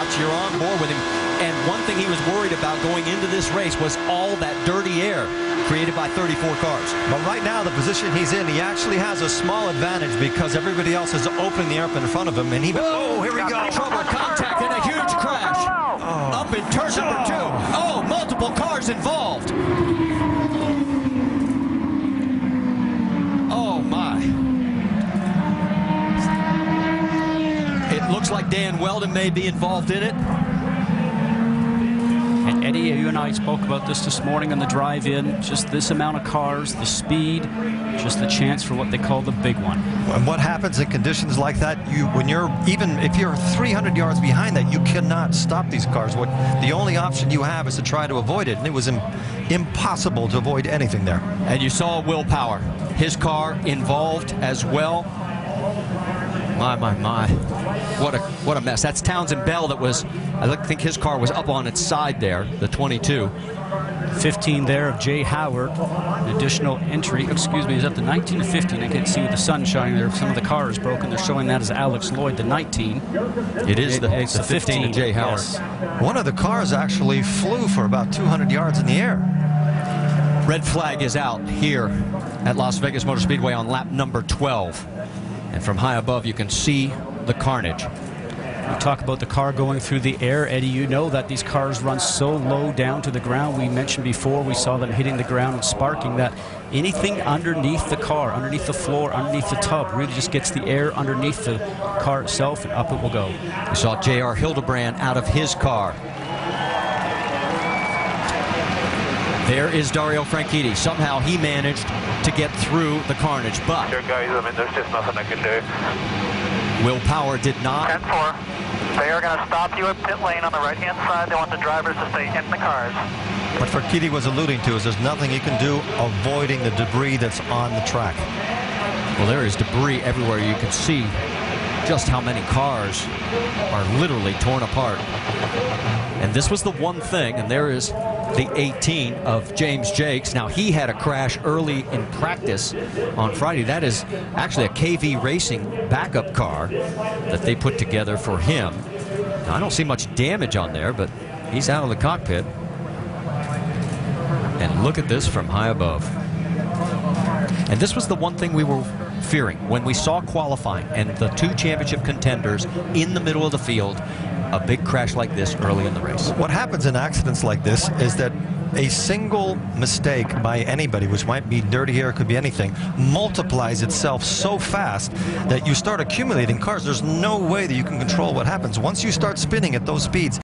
shots, you're on board with him. And one thing he was worried about going into this race was all that dirty air created by 34 cars. But right now, the position he's in, he actually has a small advantage because everybody else is opening the air up in front of him. And he, oh, here we go. Trouble, contact, and a huge crash. Oh. Up in turn number 2. Oh, multiple cars involved. Oh, my. It looks like Dan Wheldon may be involved in it. And Eddie, you and I spoke about this morning on the drive-in. Just this amount of cars, the speed, just the chance for what they call the big one. And what happens in conditions like that, even if you're 300 yards behind that, you cannot stop these cars. The only option you have is to try to avoid it, and it was impossible to avoid anything there. And you saw Will Power, his car involved as well. My. What a mess. That's Townsend Bell that was, I think his car was up on its side there, the 22. 15 there of Jay Howard. An additional entry, excuse me, is up to 19 to 15. I can't see with the sun shining there. Some of the car is broken. They're showing that as Alex Lloyd, the 19. It's the 15 of Jay Howard. Yes. One of the cars actually flew for about 200 yards in the air. Red flag is out here at Las Vegas Motor Speedway on lap number 12. And from high above, you can see the carnage. We talk about the car going through the air. Eddie, you know that these cars run so low down to the ground. We mentioned before, we saw them hitting the ground and sparking, that anything underneath the car, underneath the floor, underneath the tub, really just gets the air underneath the car itself, and up it will go. We saw J.R. Hildebrand out of his car. There is Dario Franchitti. Somehow he managed to get through the carnage, but Sure, guys, I mean, there's just nothing I can do. Will Power did not. 10-4. They are going to stop you at pit lane on the right-hand side. They want the drivers to stay in the cars. What Franchitti was alluding to is there's nothing you can do avoiding the debris that's on the track. Well, there is debris everywhere. You can see just how many cars are literally torn apart. And this was the one thing, and there is the 18 of James Jakes. Now, he had a crash early in practice on Friday. That is actually a KV Racing backup car that they put together for him. Now, I don't see much damage on there, but he's out of the cockpit. And look at this from high above. And this was the one thing we were fearing when we saw qualifying and the 2 championship contenders in the middle of the field. A big crash like this early in the race. What happens in accidents like this is that a single mistake by anybody, which might be dirty air, could be anything, multiplies itself so fast that you start accumulating cars. There's no way that you can control what happens. Once you start spinning at those speeds,